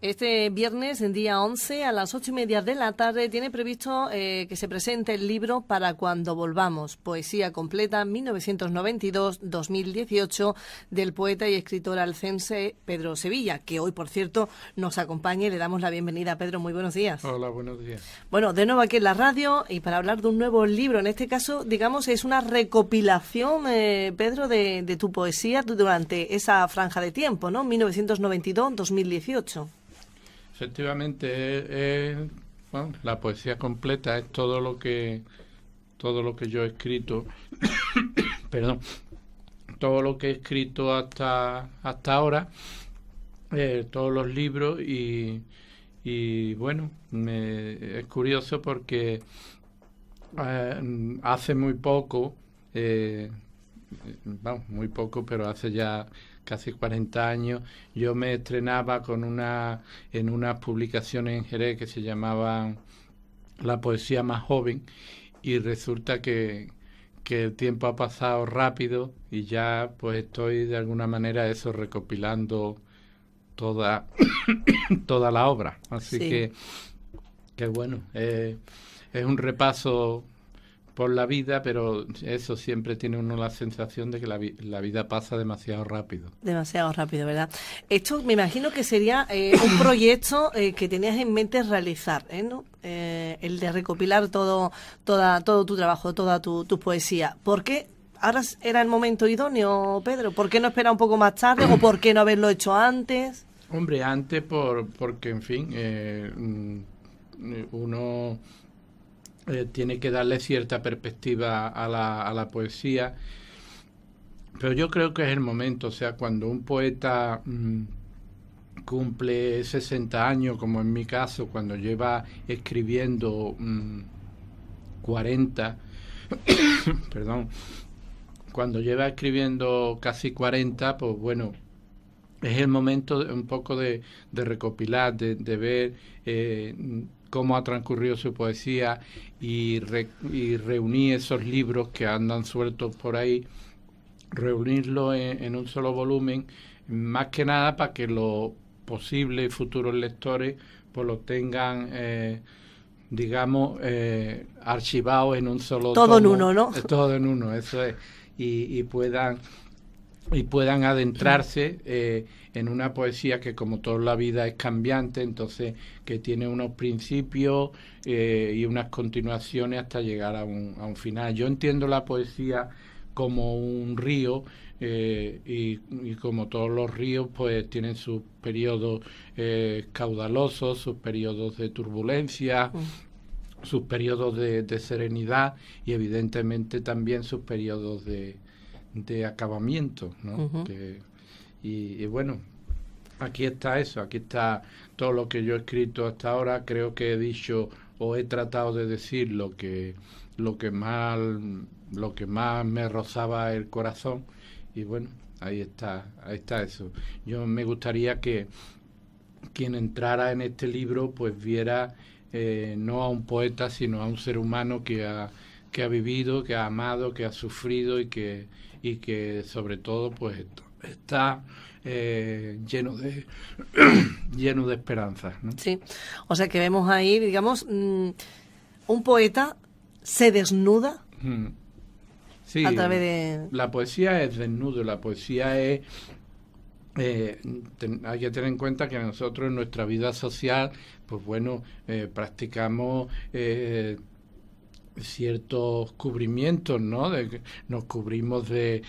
Este viernes, en día 11, a las 8:30 de la tarde, tiene previsto que se presente el libro Para cuando volvamos, poesía completa 1992-2018 del poeta y escritor alcense Pedro Sevilla, que hoy, por cierto, nos acompaña y le damos la bienvenida. Pedro, muy buenos días. Hola, buenos días. Bueno, de nuevo aquí en la radio y para hablar de un nuevo libro. En este caso, digamos, es una recopilación, Pedro, de tu poesía durante esa franja de tiempo, ¿no? 1992-2018. Efectivamente, bueno, la poesía completa es todo lo que yo he escrito, perdón, todo lo que he escrito hasta ahora, todos los libros y bueno, es curioso porque hace muy poco, muy poco, pero hace ya casi 40 años, yo me estrenaba en unas publicaciones en Jerez que se llamaban La Poesía Más Joven, y resulta que el tiempo ha pasado rápido y ya pues estoy de alguna manera recopilando toda la obra. Así Sí. que bueno, es un repaso por la vida, pero eso siempre tiene uno la sensación de que la vida pasa demasiado rápido. Demasiado rápido, ¿verdad? Esto me imagino que sería un proyecto que tenías en mente realizar, ¿no? El de recopilar todo tu trabajo, toda tu poesía. ¿Por qué ahora era el momento idóneo, Pedro? ¿Por qué no esperar un poco más tarde o por qué no haberlo hecho antes? Hombre, antes porque, en fin, uno tiene que darle cierta perspectiva a la poesía, pero yo creo que es el momento. O sea, cuando un poeta cumple 60 años, como en mi caso, cuando lleva escribiendo 40, perdón, cuando lleva escribiendo casi 40, pues bueno, es el momento un poco de recopilar, de ver cómo ha transcurrido su poesía y reunir esos libros que andan sueltos por ahí, reunirlos en un solo volumen, más que nada para que los posibles y futuros lectores pues los tengan, digamos, archivados en un solo todo tomo. en uno, ¿no? Todo en uno, eso es. Y puedan adentrarse en una poesía que, como toda la vida, es cambiante, entonces que tiene unos principios y unas continuaciones hasta llegar a un final. Yo entiendo la poesía como un río y como todos los ríos pues tienen sus periodos caudalosos, sus periodos de turbulencia, sus periodos de serenidad y evidentemente también sus periodos de acabamiento, ¿no? Uh-huh. Y bueno, aquí está eso, aquí está todo lo que yo he escrito hasta ahora. Creo que he dicho o he tratado de decir lo que más me rozaba el corazón, y bueno, ahí está eso. Yo me gustaría que quien entrara en este libro pues viera no a un poeta, sino a un ser humano que ha vivido, que ha amado, que ha sufrido y que sobre todo pues está lleno de esperanzas, ¿no? Sí, o sea que vemos ahí, digamos, un poeta se desnuda sí, a través de... La poesía es desnudo, la poesía es... hay que tener en cuenta que nosotros en nuestra vida social, pues bueno, practicamos ciertos cubrimientos, ¿no? Nos cubrimos de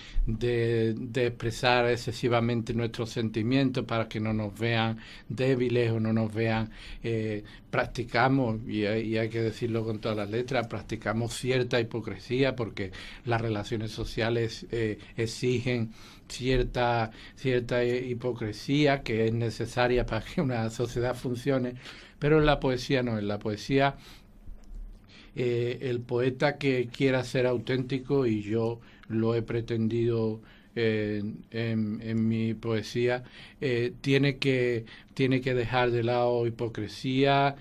expresar excesivamente nuestros sentimientos para que no nos vean débiles o no nos vean... practicamos, y hay que decirlo con todas las letras, practicamos cierta hipocresía porque las relaciones sociales exigen cierta hipocresía que es necesaria para que una sociedad funcione, pero en la poesía no. En la poesía el poeta que quiera ser auténtico, y yo lo he pretendido en mi poesía, tiene que dejar de lado hipocresía,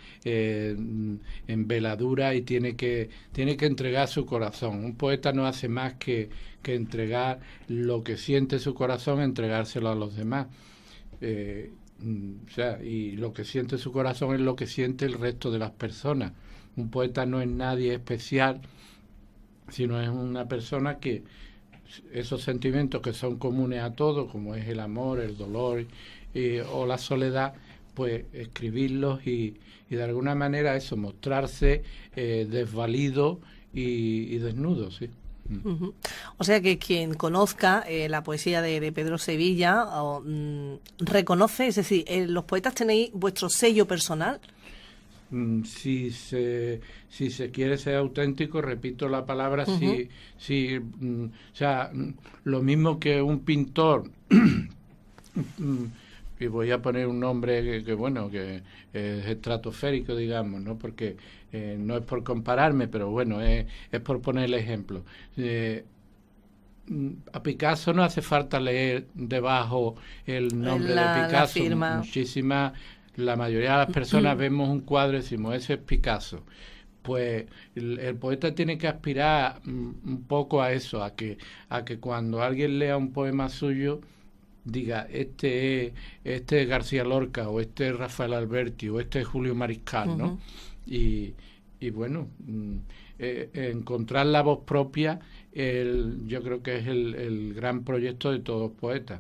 enveladura, y tiene que entregar su corazón. Un poeta no hace más que entregar lo que siente su corazón, entregárselo a los demás. O sea, y lo que siente su corazón es lo que siente el resto de las personas. Un poeta no es nadie especial, sino es una persona que esos sentimientos que son comunes a todos, como es el amor, el dolor o la soledad, pues escribirlos y de alguna manera eso, mostrarse desvalido y desnudo, sí. Uh-huh. O sea que quien conozca la poesía de Pedro Sevilla reconoce, es decir, los poetas tenéis vuestro sello personal. Si se quiere ser auténtico, repito la palabra, o sea, lo mismo que un pintor, y voy a poner un nombre que es estratosférico, digamos, ¿no? Porque no es por compararme, pero bueno, es por poner el ejemplo. A Picasso no hace falta leer debajo el nombre de Picasso. La mayoría de las personas vemos un cuadro y decimos, ese es Picasso. Pues el poeta tiene que aspirar un poco a eso, a que cuando alguien lea un poema suyo, diga, este es García Lorca, o este es Rafael Alberti, o este es Julio Mariscal, ¿no? Y bueno, encontrar la voz propia, yo creo que es el gran proyecto de todos los poetas.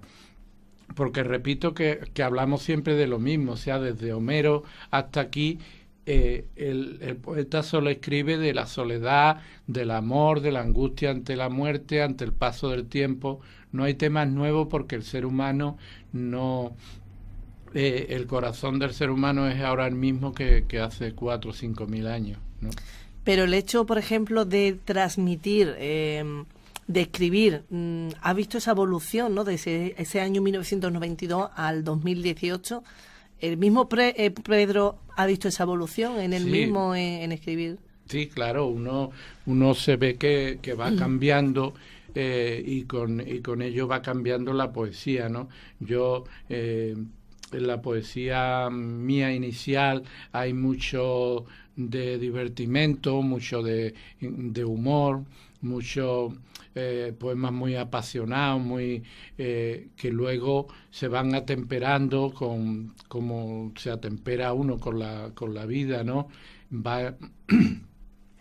Porque repito que hablamos siempre de lo mismo, o sea, desde Homero hasta aquí, el poeta solo escribe de la soledad, del amor, de la angustia ante la muerte, ante el paso del tiempo. No hay temas nuevos porque el ser humano no... el corazón del ser humano es ahora el mismo que hace 4 o 5 mil años, ¿no? Pero el hecho, por ejemplo, de transmitir... de escribir, ¿ha visto esa evolución, ¿no? De ese año 1992 al 2018? ¿El mismo Pedro ha visto esa evolución en el mismo en escribir? Sí, claro, uno se ve que va cambiando y con ello va cambiando la poesía, ¿no? Yo, en la poesía mía inicial hay mucho de divertimento, mucho de humor, mucho poemas muy apasionados, muy que luego se van atemperando como se atempera uno con la vida, ¿no?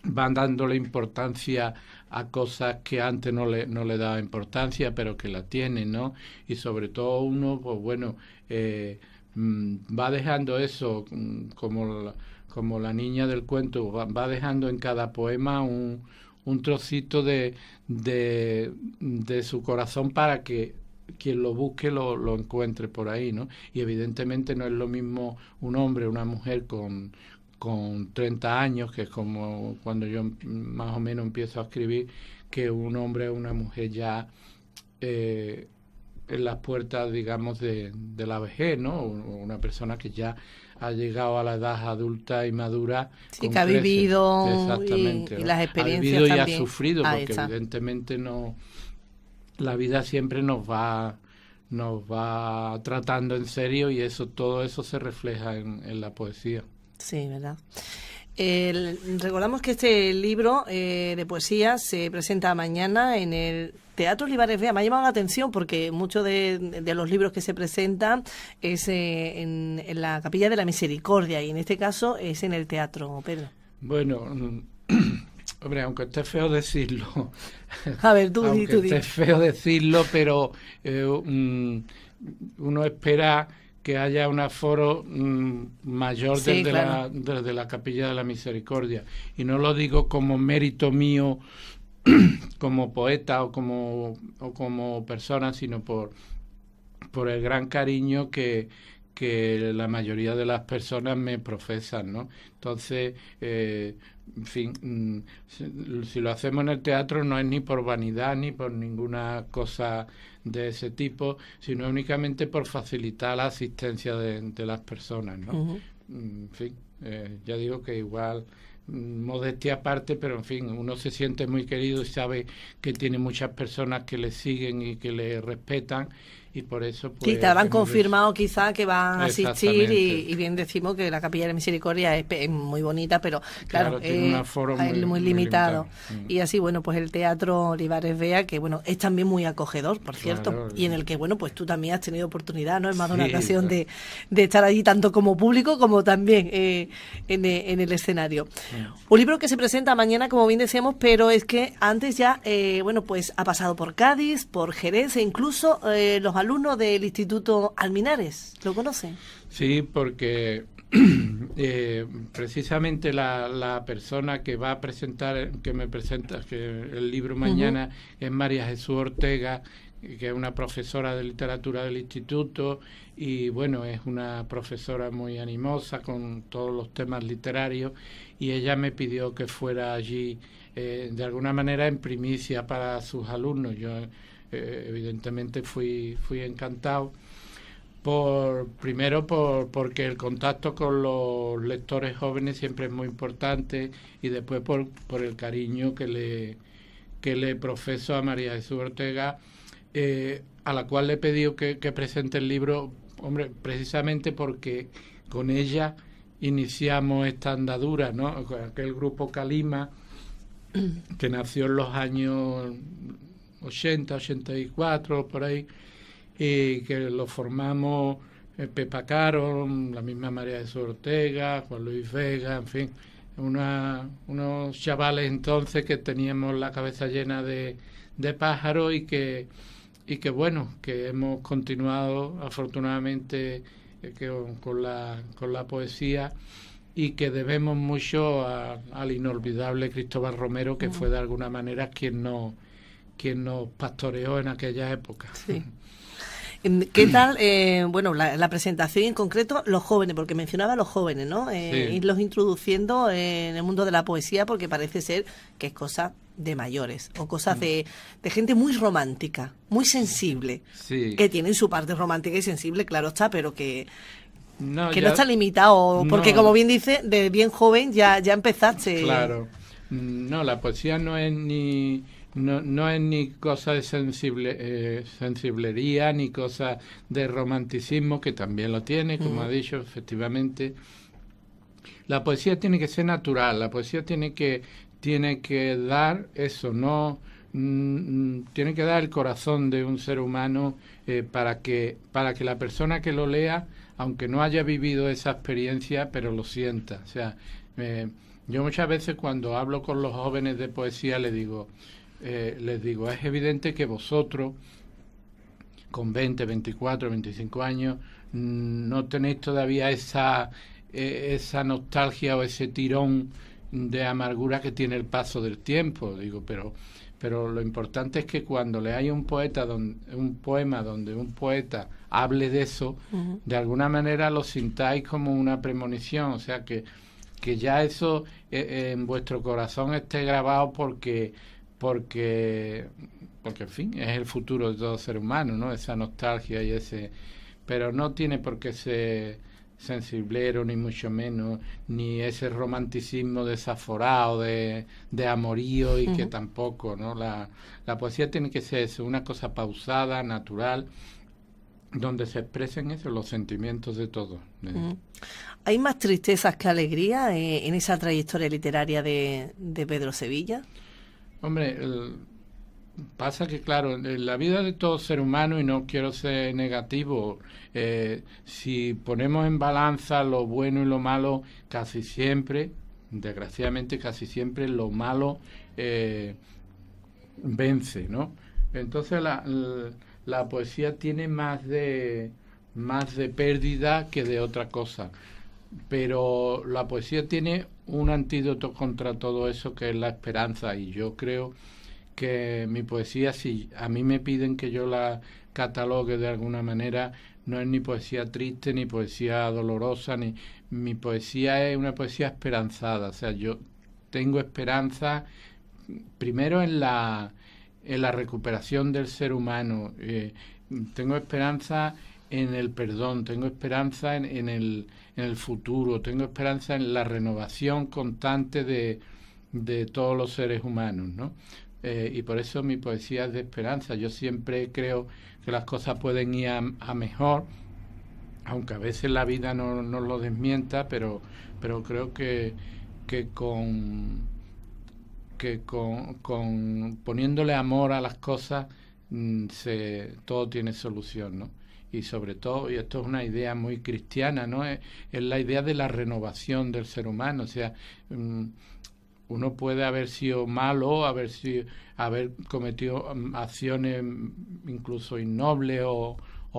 Van dándole importancia a cosas que antes no le daba importancia, pero que la tienen, ¿no? Y sobre todo uno, pues bueno, va dejando eso, como la niña del cuento, va dejando en cada poema un trocito de su corazón para que quien lo busque lo encuentre por ahí, ¿no? Y evidentemente no es lo mismo un hombre o una mujer con 30 años, que es como cuando yo más o menos empiezo a escribir, que un hombre o una mujer ya en las puertas, digamos, de la vejez, ¿no? Una persona que ya ha llegado a la edad adulta y madura. Sí, que ha vivido exactamente, y ¿no? las experiencias ha vivido también. Y ha sufrido, porque evidentemente no, la vida siempre nos va tratando en serio, y todo eso se refleja en la poesía. Sí, ¿verdad? Recordamos que este libro de poesía se presenta mañana en el Teatro Olivares Vea. Me ha llamado la atención porque muchos de los libros que se presentan es en la Capilla de la Misericordia, y en este caso es en el teatro, Pedro. Bueno, hombre, aunque esté feo decirlo. A ver, tú esté feo decirlo, pero uno espera que haya un aforo mayor desde la Capilla de la Misericordia. Y no lo digo como mérito mío como poeta o como persona, sino por el gran cariño que la mayoría de las personas me profesan, ¿no? Entonces, en fin, si lo hacemos en el teatro no es ni por vanidad ni por ninguna cosa de ese tipo, sino únicamente por facilitar la asistencia de las personas, ¿no? Uh-huh. En fin, ya digo que igual, modestia aparte, pero en fin, uno se siente muy querido y sabe que tiene muchas personas que le siguen y que le respetan, y por eso pues... Sí, te habrán confirmado quizá que van a asistir y bien decimos que la Capilla de la Misericordia es muy bonita, pero claro, tiene un aforo muy limitado. Y así, bueno, pues el Teatro Olivares Bea, que bueno, es también muy acogedor, por cierto, claro, y en el que, bueno, pues tú también has tenido oportunidad, ¿no? Es más de una ocasión de estar allí tanto como público como también en el escenario. Un libro que se presenta mañana, como bien decíamos, pero es que antes ya, bueno, pues ha pasado por Cádiz, por Jerez e incluso los alumnos del Instituto Alminares. ¿Lo conocen? Sí, porque precisamente la persona que va a presentar, que me presenta el libro mañana, es María Jesús Ortega, que es una profesora de literatura del instituto y bueno, es una profesora muy animosa con todos los temas literarios, y ella me pidió que fuera allí de alguna manera en primicia para sus alumnos. Yo evidentemente fui encantado, primero porque el contacto con los lectores jóvenes siempre es muy importante, y después por el cariño que le profeso a María Jesús Ortega, a la cual le he pedido que presente el libro, hombre, precisamente porque con ella iniciamos esta andadura, ¿no? Con aquel grupo Calima, que nació en los años 80, 84, por ahí, y que lo formamos Pepa Caro, la misma María Jesús Ortega, Juan Luis Vega, en fin, unos chavales entonces que teníamos la cabeza llena de pájaros y que bueno, que hemos continuado afortunadamente con la poesía, y que debemos mucho al inolvidable Cristóbal Romero, que fue de alguna manera quien nos pastoreó en aquella época. Sí. ¿Qué tal, bueno, la presentación en concreto, los jóvenes, porque mencionaba a los jóvenes, ¿no? Irlos introduciendo en el mundo de la poesía, porque parece ser que es cosa de mayores o cosas de gente muy romántica, muy sensible, que tienen su parte romántica y sensible, claro está, pero que no está limitado, porque como bien dice, de bien joven ya empezaste. Claro, no, la poesía no es ni cosa de sensiblería, ni cosa de romanticismo, que también lo tiene, como ha dicho, efectivamente. La poesía tiene que ser natural, la poesía tiene que dar eso, no tiene que dar el corazón de un ser humano, para que la persona que lo lea, aunque no haya vivido esa experiencia, pero lo sienta. O sea, yo muchas veces cuando hablo con los jóvenes de poesía les digo, es evidente que vosotros con 20, 24, 25 años no tenéis todavía esa nostalgia o ese tirón de amargura que tiene el paso del tiempo. Digo, pero lo importante es que cuando leáis un poema donde un poeta hable de eso, de alguna manera lo sintáis como una premonición, o sea, que ya eso en vuestro corazón esté grabado, porque en fin, es el futuro de todo ser humano, ¿no? Esa nostalgia y pero no tiene por qué ser sensiblero, ni mucho menos, ni ese romanticismo desaforado de amorío, y que tampoco, ¿no? La poesía tiene que ser eso, una cosa pausada, natural, donde se expresen los sentimientos de todos. ¿Hay más tristezas que alegría en esa trayectoria literaria de Pedro Sevilla? Hombre, pasa que, claro, en la vida de todo ser humano, y no quiero ser negativo, si ponemos en balanza lo bueno y lo malo, casi siempre, desgraciadamente, casi siempre lo malo vence, ¿no? Entonces la poesía tiene más de pérdida que de otra cosa, pero la poesía tiene un antídoto contra todo eso, que es la esperanza, y yo creo que mi poesía, si a mí me piden que yo la catalogue de alguna manera, no es ni poesía triste ni poesía dolorosa, mi poesía es una poesía esperanzada. O sea, yo tengo esperanza primero en la recuperación del ser humano, tengo esperanza en el perdón, tengo esperanza en el futuro, tengo esperanza en la renovación constante de todos los seres humanos, ¿no? y por eso mi poesía es de esperanza. Yo siempre creo que las cosas pueden ir a mejor, aunque a veces la vida no lo desmienta, pero creo que con poniéndole amor a las cosas todo tiene solución, ¿no? Y sobre todo, y esto es una idea muy cristiana, ¿no? Es la idea de la renovación del ser humano. O sea, uno puede haber sido malo, haber cometido acciones incluso innobles o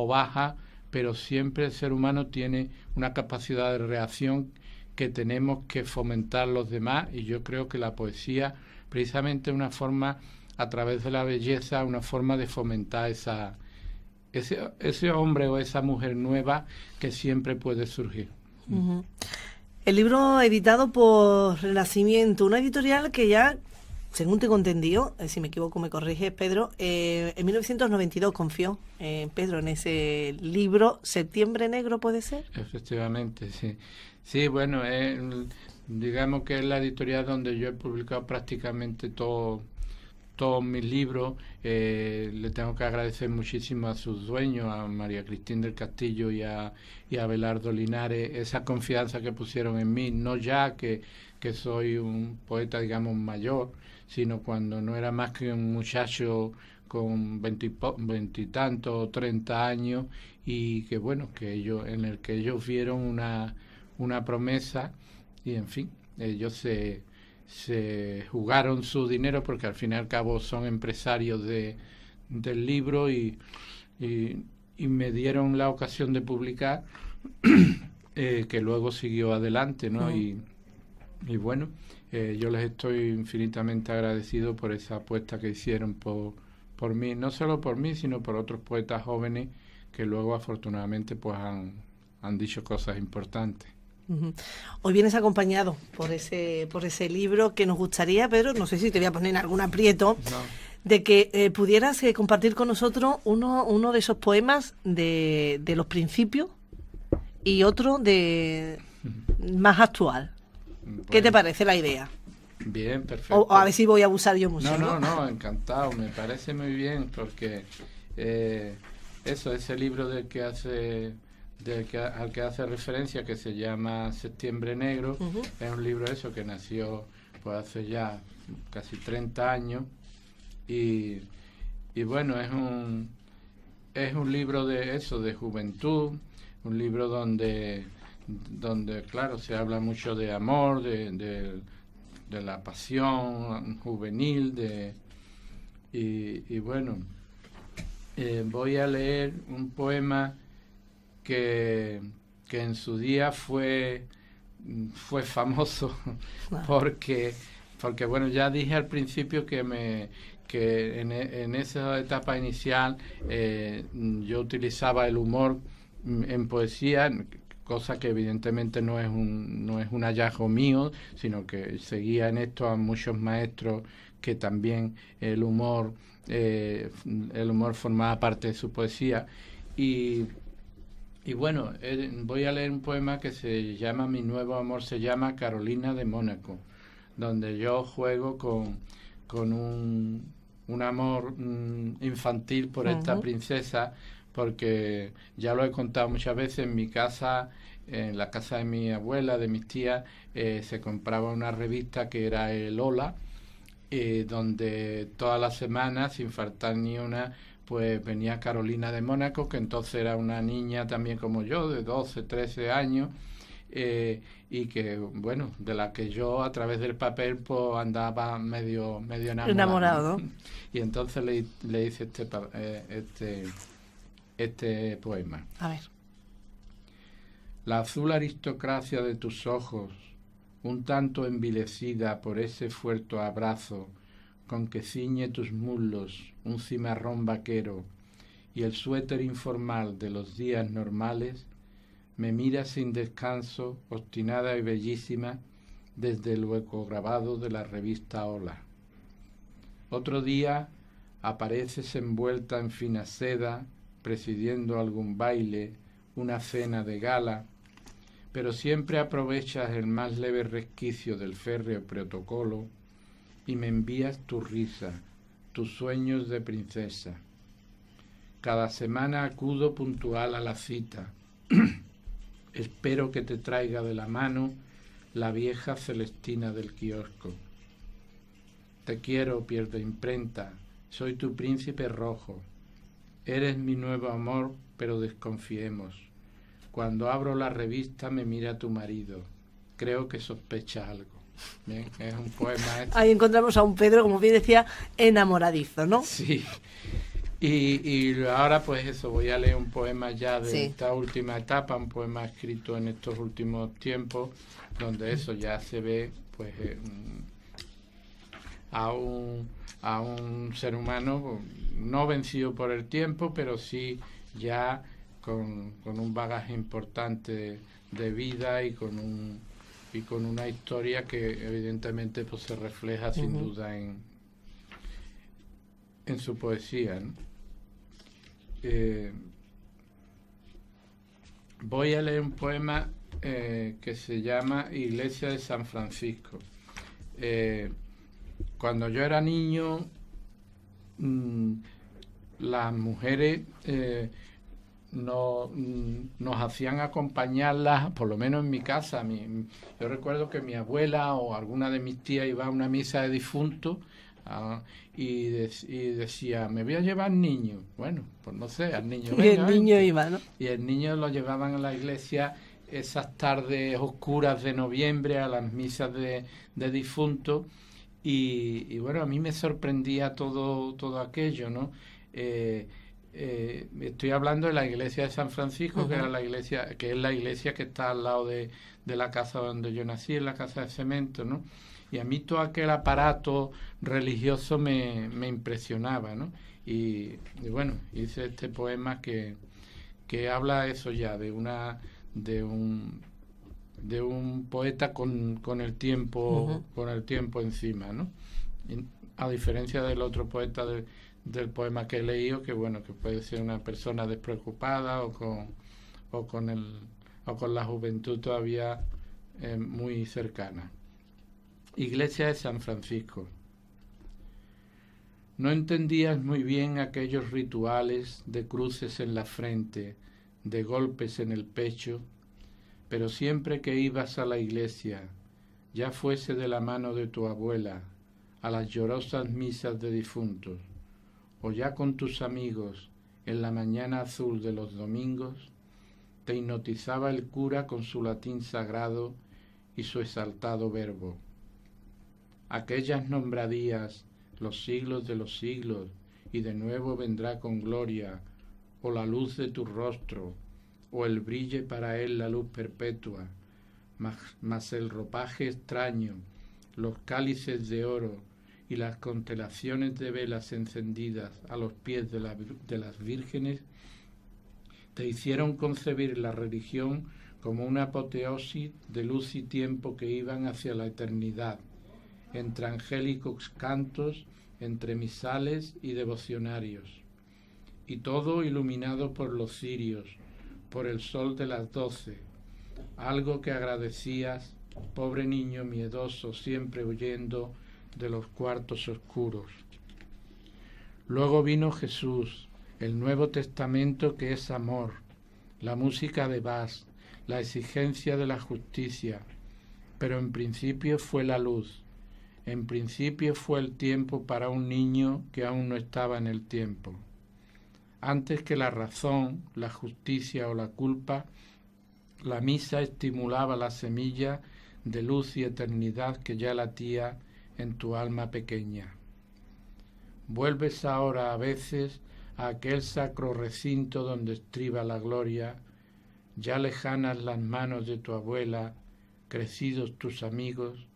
bajas, pero siempre el ser humano tiene una capacidad de reacción que tenemos que fomentar los demás, y yo creo que la poesía precisamente es una forma, a través de la belleza, una forma de fomentar ese hombre o esa mujer nueva que siempre puede surgir. Uh-huh. El libro editado por Renacimiento, una editorial que ya, según tengo entendido, si me equivoco me corriges, Pedro, en 1992 confió Pedro en ese libro, Septiembre Negro, ¿puede ser? Efectivamente, sí. Sí, bueno, digamos que es la editorial donde yo he publicado prácticamente todos mis libros. Le tengo que agradecer muchísimo a sus dueños, a María Cristina del Castillo y a Abelardo Linares, esa confianza que pusieron en mí, no ya que soy un poeta, digamos, mayor, sino cuando no era más que un muchacho con veintitantos o 30 años, y que bueno, en el que ellos vieron una promesa, y en fin, ellos se jugaron su dinero, porque al fin y al cabo son empresarios del libro, y me dieron la ocasión de publicar, que luego siguió adelante, ¿no? Y bueno, yo les estoy infinitamente agradecido por esa apuesta que hicieron por mí, no solo por mí, sino por otros poetas jóvenes que luego afortunadamente pues han dicho cosas importantes. Uh-huh. Hoy vienes acompañado por ese libro que nos gustaría, Pedro, no sé si te voy a poner en algún aprieto, de que pudieras compartir con nosotros uno de esos poemas de los principios y otro más actual. Bueno, ¿qué te parece la idea? Bien, perfecto. O a ver si voy a abusar yo mucho. No, encantado, me parece muy bien, porque ese libro al que hace referencia, que se llama Septiembre Negro, uh-huh, es un libro que nació pues hace ya casi 30 años, y bueno, es un libro de juventud, un libro donde claro, se habla mucho de amor, de la pasión juvenil, y bueno, voy a leer un poema que en su día fue famoso, porque bueno, ya dije al principio que en esa etapa inicial yo utilizaba el humor en poesía, cosa que evidentemente no es un hallazgo mío, sino que seguía en esto a muchos maestros que también el humor formaba parte de su poesía, y bueno, voy a leer un poema que se llama Mi nuevo amor, se llama Carolina de Mónaco, donde yo juego con un amor infantil por esta princesa, porque ya lo he contado muchas veces, en mi casa, en la casa de mi abuela, de mis tías, se compraba una revista que era el Hola, donde todas las semanas, sin faltar ni una, pues venía Carolina de Mónaco, que entonces era una niña también como yo, de 12, 13 años, y que, bueno, de la que yo a través del papel pues andaba medio enamorado. Y entonces le hice este poema. A ver. La azul aristocracia de tus ojos, un tanto envilecida por ese fuerte abrazo con que ciñe tus muslos un cimarrón vaquero, y el suéter informal de los días normales, me mira sin descanso, obstinada y bellísima, desde el hueco grabado de la revista Hola. Otro día apareces envuelta en fina seda, presidiendo algún baile, una cena de gala, pero siempre aprovechas el más leve resquicio del férreo protocolo y me envías tu risa, tus sueños de princesa. Cada semana acudo puntual a la cita. Espero que te traiga de la mano la vieja Celestina del kiosco. Te quiero, piel de imprenta, soy tu príncipe rojo. Eres mi nuevo amor, pero desconfiemos. Cuando abro la revista me mira tu marido. Creo que sospecha algo. Bien, es un poema. Ahí encontramos a un Pedro, como bien decía, enamoradizo, ¿no? Sí. Y ahora pues eso, voy a leer un poema ya de esta última etapa, un poema escrito en estos últimos tiempos, donde eso ya se ve pues a un ser humano no vencido por el tiempo, pero sí ya con un bagaje importante de vida y con una historia que evidentemente pues se refleja sin duda en su poesía, ¿no? Voy a leer un poema que se llama Iglesia de San Francisco. Cuando yo era niño, las mujeres nos hacían acompañarlas, por lo menos en mi casa. Yo recuerdo que mi abuela o alguna de mis tías iba a una misa de difuntos y decía, me voy a llevar niño. Bueno, pues no sé, al niño. Y el niño iba, ¿no? Y el niño lo llevaban a la iglesia esas tardes oscuras de noviembre, a las misas de difuntos. Y bueno, a mí me sorprendía todo aquello, ¿no? Estoy hablando de la iglesia de San Francisco, que es la iglesia que está al lado de la casa donde yo nací, en la casa de cemento, ¿no? Y a mí todo aquel aparato religioso me impresionaba, ¿no? Y bueno, hice este poema que habla eso ya de un poeta con el tiempo encima, ¿no? Y a diferencia del otro poeta del poema que he leído, que bueno, que puede ser una persona despreocupada o con la juventud todavía muy cercana. Iglesia de San Francisco. No entendías muy bien aquellos rituales de cruces en la frente, de golpes en el pecho, pero siempre que ibas a la iglesia, ya fuese de la mano de tu abuela, a las llorosas misas de difuntos, o ya con tus amigos en la mañana azul de los domingos, te hipnotizaba el cura con su latín sagrado y su exaltado verbo. Aquellas nombradías, los siglos de los siglos, y de nuevo vendrá con gloria, o la luz de tu rostro, o el brille para él la luz perpetua, mas el ropaje extraño, los cálices de oro y las constelaciones de velas encendidas a los pies de las vírgenes, te hicieron concebir la religión como una apoteosis de luz y tiempo que iban hacia la eternidad, entre angélicos cantos, entre misales y devocionarios, y todo iluminado por los cirios, por el sol de las 12, algo que agradecías, pobre niño miedoso, siempre huyendo de los cuartos oscuros. Luego vino Jesús, el Nuevo Testamento que es amor, la música de Bach, la exigencia de la justicia, pero en principio fue la luz. En principio fue el tiempo para un niño que aún no estaba en el tiempo. Antes que la razón, la justicia o la culpa, la misa estimulaba la semilla de luz y eternidad que ya latía en tu alma pequeña. Vuelves ahora a veces a aquel sacro recinto donde estriba la gloria, ya lejanas las manos de tu abuela, crecidos tus amigos,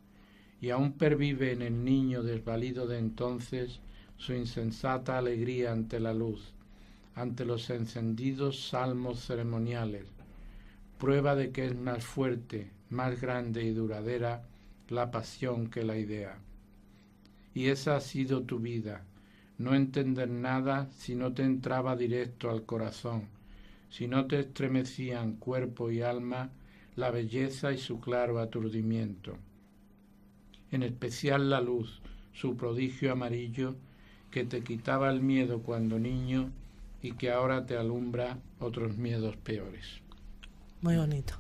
y aún pervive en el niño desvalido de entonces su insensata alegría ante la luz, ante los encendidos salmos ceremoniales, prueba de que es más fuerte, más grande y duradera la pasión que la idea. Y esa ha sido tu vida, no entender nada si no te entraba directo al corazón, si no te estremecían cuerpo y alma la belleza y su claro aturdimiento. En especial la luz, su prodigio amarillo, que te quitaba el miedo cuando niño y que ahora te alumbra otros miedos peores. Muy bonito.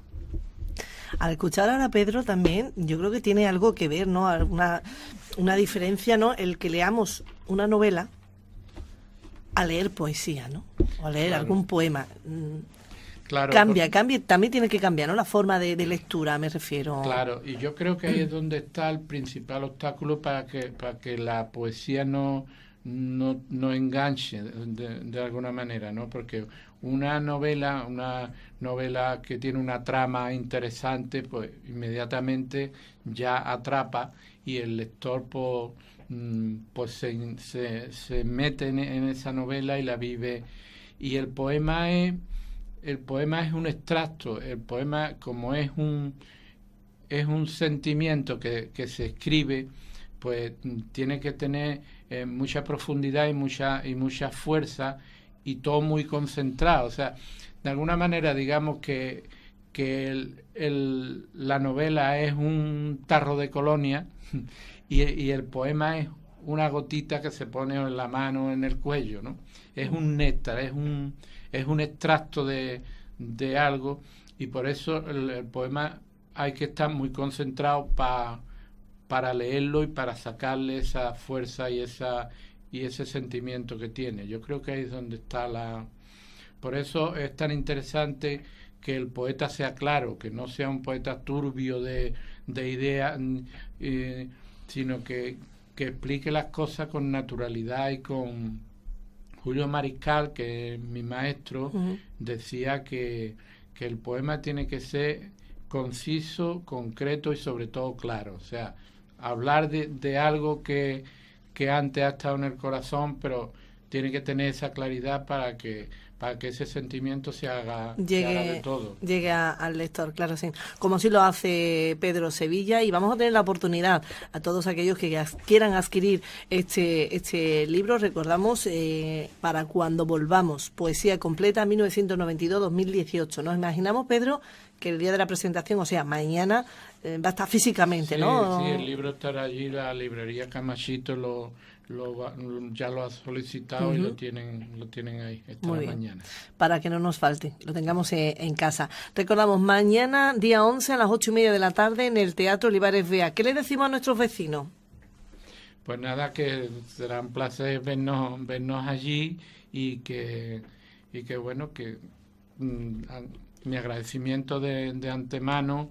Al escuchar ahora a Pedro también, yo creo que tiene algo que ver, ¿no? Una diferencia, ¿no? El que leamos una novela a leer poesía, ¿no? O a leer algún poema. Claro, cambia, también tiene que cambiar, ¿no? La forma de lectura, me refiero. Claro, y yo creo que ahí es donde está el principal obstáculo para que la poesía no enganche de alguna manera, ¿no? Porque una novela que tiene una trama interesante, pues inmediatamente ya atrapa y el lector pues se mete en esa novela y la vive. Y el poema es un extracto. El poema, como es un sentimiento que se escribe, pues tiene que tener mucha profundidad y mucha fuerza y todo muy concentrado. O sea, de alguna manera, digamos que la novela es un tarro de colonia y el poema es una gotita que se pone en la mano, en el cuello, ¿no? Es un néctar, es un extracto de algo, y por eso el poema hay que estar muy concentrado para leerlo y para sacarle esa fuerza y ese sentimiento que tiene. Yo creo que ahí es donde está por eso es tan interesante que el poeta sea claro, que no sea un poeta turbio de ideas, sino que explique las cosas con naturalidad y con... Julio Mariscal, que es mi maestro, decía que el poema tiene que ser conciso, concreto y sobre todo claro. O sea, hablar de algo que antes ha estado en el corazón, pero tiene que tener esa claridad para que ese sentimiento se haga de todo. Llegue al lector, claro, sí. Como sí lo hace Pedro Sevilla, y vamos a tener la oportunidad a todos aquellos que quieran adquirir este libro. Recordamos, para cuando volvamos, poesía completa 1992-2018. Nos imaginamos, Pedro, que el día de la presentación, o sea, mañana, va a estar físicamente, sí, ¿no? Sí, el libro estará allí, la librería Camachito ya lo ha solicitado y lo tienen ahí esta mañana. Para que no nos falte, lo tengamos en casa. Recordamos, mañana, día 11, a las 8:30 de la tarde, en el Teatro Olivares Bea. ¿Qué le decimos a nuestros vecinos? Pues nada, que será un placer vernos allí y que bueno, que mi agradecimiento de antemano,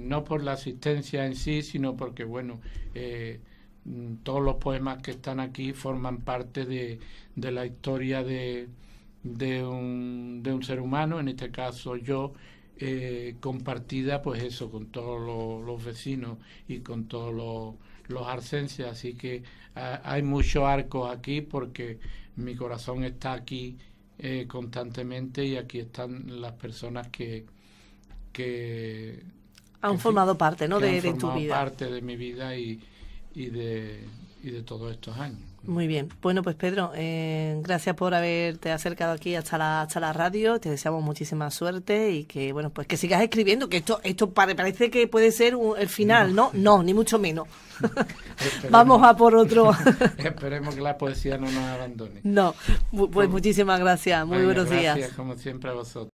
no por la asistencia en sí, sino porque, bueno, todos los poemas que están aquí forman parte de la historia de un ser humano, en este caso yo, compartida, pues eso, con todos los vecinos y con todos los arcenses. Así que hay muchos arcos aquí, porque mi corazón está aquí constantemente, y aquí están las personas que han formado parte, ¿no? de tu vida. Parte de mi vida y de todos estos años. Muy bien. Bueno, pues Pedro, gracias por haberte acercado aquí hasta la radio. Te deseamos muchísima suerte y que, bueno, pues que sigas escribiendo, que esto parece que puede ser el final, ¿no? No, ni mucho menos. Vamos a por otro. Esperemos que la poesía no nos abandone. No, pues muchísimas gracias. Muy buenos días. Gracias, como siempre, a vosotros.